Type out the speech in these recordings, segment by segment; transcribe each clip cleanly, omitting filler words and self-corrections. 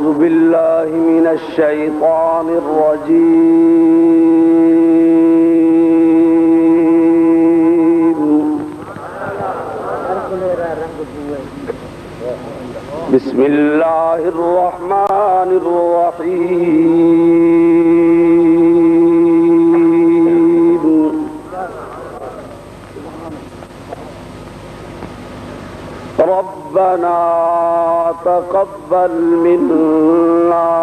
أعوذ بالله من الشيطان الرجيم. بسم الله الرحمن الرحيم. ربنا تقبل منا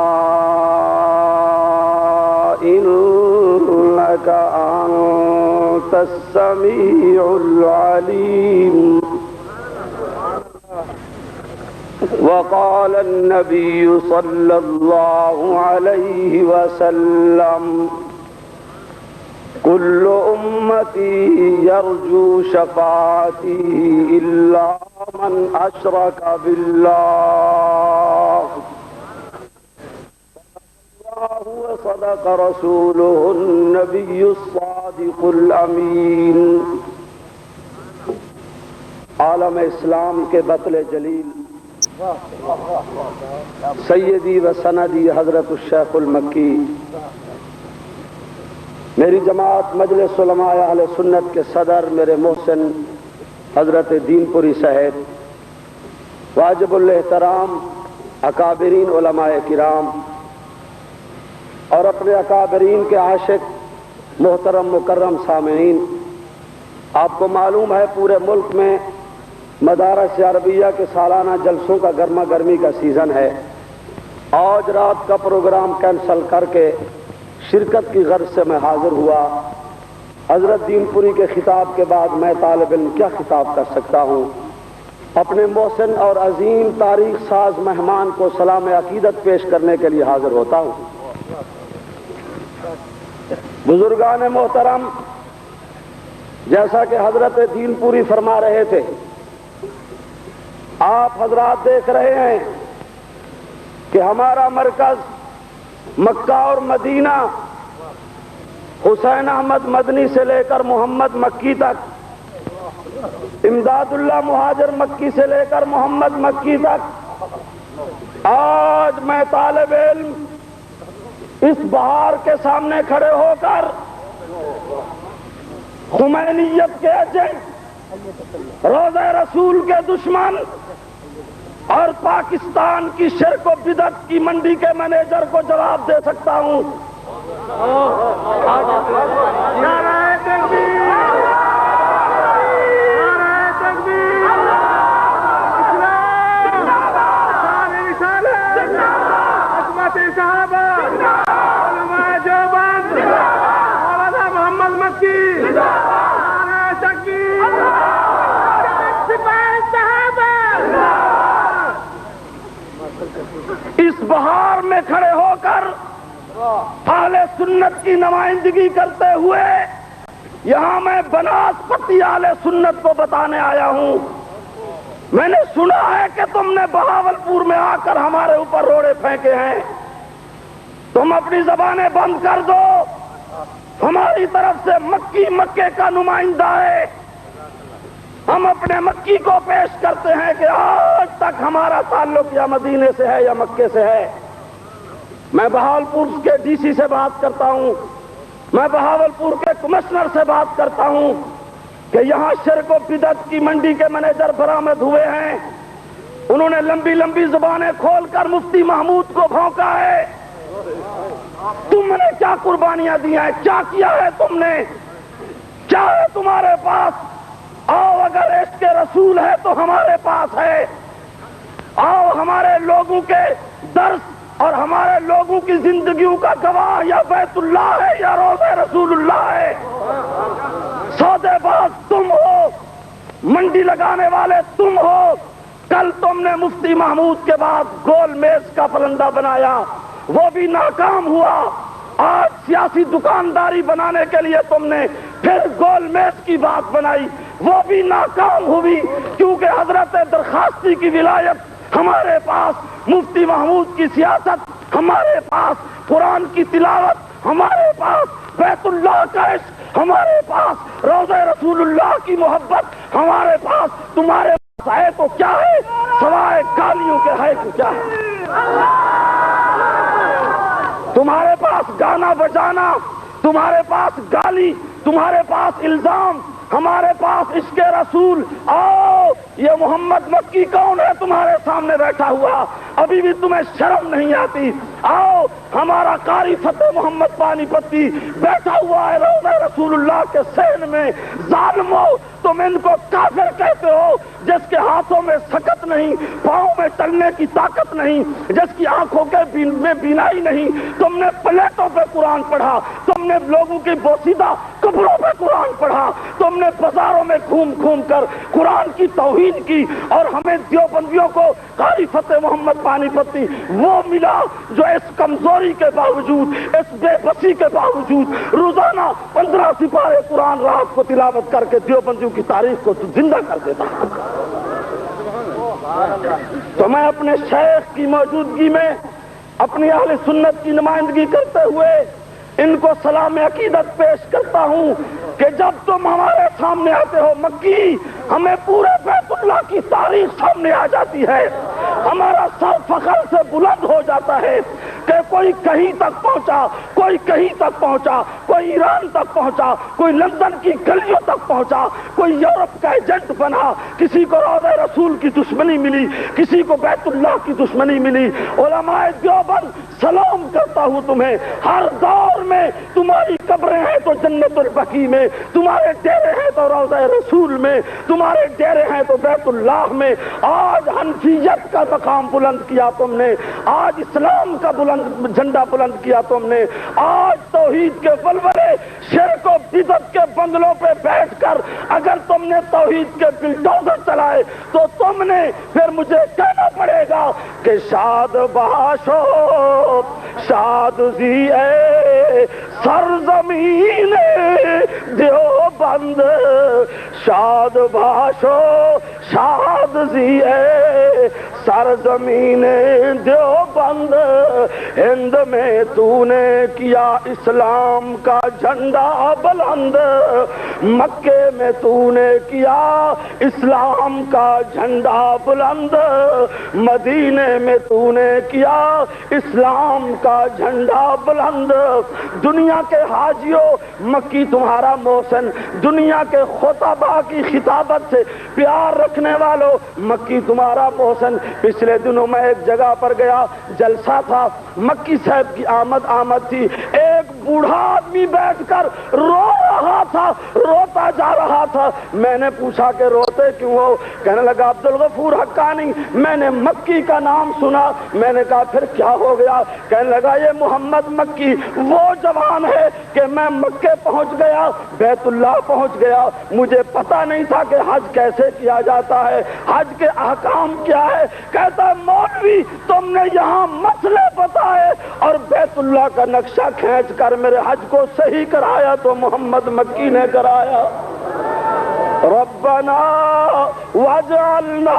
إنك أنت السميع العليم. وقال النبي صلى الله عليه وسلم كل أمتي يرجو شفاعتي إلا من أشرك بالله وصدق رسوله النبي الصادق الأمين. عالم اسلام کے بطل جلیل سیدی و سندی حضرت الشیخ المکی، میری جماعت مجلس علماء اہل سنت کے صدر میرے محسن حضرت دین پوری صاحب، واجب الاحترام اکابرین علماء کرام اور اپنے اکابرین کے عاشق محترم مکرم سامعین، آپ کو معلوم ہے پورے ملک میں مدارس عربیہ کے سالانہ جلسوں کا گرما گرمی کا سیزن ہے. آج رات کا پروگرام کینسل کر کے شرکت کی غرض سے میں حاضر ہوا. حضرت دین پوری کے خطاب کے بعد میں طالب علم کیا خطاب کر سکتا ہوں؟ اپنے محسن اور عظیم تاریخ ساز مہمان کو سلام عقیدت پیش کرنے کے لیے حاضر ہوتا ہوں. بزرگان محترم، جیسا کہ حضرت دین پوری فرما رہے تھے، آپ حضرات دیکھ رہے ہیں کہ ہمارا مرکز مکہ اور مدینہ، حسین احمد مدنی سے لے کر محمد مکی تک، امداد اللہ مہاجر مکی سے لے کر محمد مکی تک، آج میں طالب علم اس بہار کے سامنے کھڑے ہو کر خمینیت کے ایجنٹ، روضہ رسول کے دشمن اور پاکستان کی شرک و بدعت کی منڈی کے مینیجر کو جواب دے سکتا ہوں. نعرہ تکبیر، نعرہ تکبیر، اسلام، شان رسالت، عصمت صحابہ، علماء دیوبند، مولانا محمد مکی، نعرہ تکبیر، سپاہی صحابہ. اس بہار میں کھڑے ہو کر اہل سنت کی نمائندگی کرتے ہوئے یہاں میں بناسپتی اہل سنت کو بتانے آیا ہوں. میں نے سنا ہے کہ تم نے بہاولپور میں آ کر ہمارے اوپر روڑے پھینکے ہیں. تم اپنی زبانیں بند کر دو. ہماری طرف سے مکی مکے کا نمائندہ ہے. ہم اپنے مکی کو پیش کرتے ہیں کہ آج تک ہمارا تعلق یا مدینے سے ہے یا مکے سے ہے. میں بہاولپور کے ڈی سی سے بات کرتا ہوں، میں بہاولپور کے کمشنر سے بات کرتا ہوں کہ یہاں شرک و بدعت کی منڈی کے مینیجر برآمد ہوئے ہیں. انہوں نے لمبی لمبی زبانیں کھول کر مفتی محمود کو بھونکا ہے. تم نے کیا قربانیاں دی ہیں؟ کیا کیا ہے تم نے؟ کیا ہے تمہارے پاس؟ آؤ، اگر عشق رسول ہے تو ہمارے پاس ہے. آؤ، ہمارے لوگوں کے درس اور ہمارے لوگوں کی زندگیوں کا گواہ یا بیت اللہ ہے یا روضہ رسول اللہ ہے. سودے باز تم ہو، منڈی لگانے والے تم ہو. کل تم نے مفتی محمود کے بعد گول میز کا پلندہ بنایا، وہ بھی ناکام ہوا. آج سیاسی دکانداری بنانے کے لیے تم نے پھر گول میز کی بات بنائی، وہ بھی ناکام ہوئی. کیونکہ حضرت درخواستی کی ولایت ہمارے پاس، مفتی محمود کی سیاست ہمارے پاس، قرآن کی تلاوت ہمارے پاس، بیت اللہ کا عشق ہمارے پاس، روضہ رسول اللہ کی محبت ہمارے پاس. تمہارے پاس ہے تو کیا ہے؟ سوائے گالیوں کے ہے تو کیا ہے؟ تمہارے پاس گانا بجانا، تمہارے پاس گالی، تمہارے پاس الزام، ہمارے پاس عشق رسول۔ آؤ، یہ محمد مکی کون ہے تمہارے سامنے بیٹھا ہوا؟ ابھی بھی تمہیں شرم نہیں آتی؟ آؤ، ہمارا قاری فتح محمد پانی پتی بیٹھا ہوا ہے روضہ رسول اللہ کے صحن میں۔ ظالمو، تم ان کو کافر کہتے ہو جس کے ہاتھوں میں سکت نہیں، پاؤں میں چلنے کی طاقت نہیں، جس کی آنکھوں میں بینائی نہیں۔ تم نے پلیٹوں پہ قرآن پڑھا، تم نے لوگوں کی بوسیدہ قبروں پہ قرآن پڑھا، تم نے بازاروں میں گھوم گھوم کر قرآن کی توہین کی، اور ہمیں دیوبندیوں کو قاری فتح محمد پانی پتی وہ ملا جو اس کمزوری کے باوجود، اس بے بسی کے باوجود روزانہ 15 سپارے قرآن رات کو تلاوت کر کے دیوبندیوں کی تاریخ کو زندہ کر دیتا۔ تو میں اپنے شیخ کی موجودگی میں اپنی اہل سنت کی نمائندگی کرتے ہوئے ان کو سلام عقیدت پیش کرتا ہوں کہ جب تم ہمارے سامنے آتے ہو مکی، ہمیں پورے بیت اللہ کی تاریخ سامنے آ جاتی ہے، ہمارا سر فخر سے بلند ہو جاتا ہے کہ کوئی کہیں تک پہنچا، کوئی کہیں تک پہنچا، کوئی ایران تک پہنچا، کوئی لندن کی گلیوں تک پہنچا، کوئی یورپ کا ایجنٹ بنا، کسی کو روضہ رسول کی دشمنی ملی، کسی کو بیت اللہ کی دشمنی ملی۔ علماء دیوبند سلام کرتا ہوں تمہیں، ہر دور میں تمہاری قبریں ہیں تو جنت البقیع میں، تمہارے ڈیرے ہیں تو روضہ رسول میں، تمہارے ڈیرے ہیں تو بیت اللہ میں۔ آج حنفیت کا مقام بلند کیا تم نے، آج اسلام کا جھنڈا بلند کیا تم نے، آج توحید کے ولولے شرک و بدعت کے بنگلوں پہ بیٹھ کر اگر تم نے توحید کے بلڈوزر چلائے تو تم نے پھر مجھے کہنا پڑے گا کہ شاد باشو شاد زی اے سرزمین دیوبند، شاد باشو شاد زی اے سرزمین دیوبند، ہند میں تو نے کیا اسلام کا جھنڈا بلند، مکے میں تو نے کیا اسلام کا جھنڈا بلند، مدینے میں تو نے کیا اسلام کا جھنڈا بلند۔ دنیا کے حاجیوں، مکی تمہارا محسن، دنیا کے خطباء کی خطابت سے پیار رکھنے والوں، مکی تمہارا محسن۔ پچھلے دنوں میں ایک جگہ پر گیا، جلسہ تھا، مکی صاحب کی آمد تھی، ایک بوڑھا آدمی بیٹھ کر رو رہا تھا، روتا جا رہا تھا۔ میں نے پوچھا کہ روتے کیوں ہو؟ کہنے لگا عبدالغفور حقانی، میں نے مکی کا نام سنا۔ میں نے کہا پھر کیا ہو گیا؟ کہنے لگا یہ محمد مکی وہ جوان ہے کہ میں مکے پہنچ گیا، بیت اللہ پہنچ گیا، مجھے پتا نہیں تھا کہ حج کیسے کیا جاتا ہے، حج کے احکام کیا ہے۔ کہتا ہے مولوی تم نے یہاں مسئلے بتائے اور بیت اللہ کا نقشہ کھینچ کر میرے حج کو صحیح کرایا تو محمد مکی نے کرایا۔ ربنا واجعلنا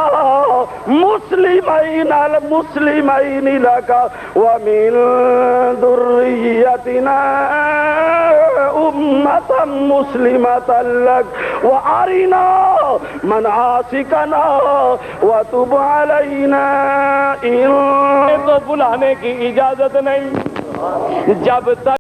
مسلمین لک ومن ذریتنا امة مسلمة لک وارنا مناسکنا وتب علینا۔ ان کو بلانے کی اجازت نہیں جب تک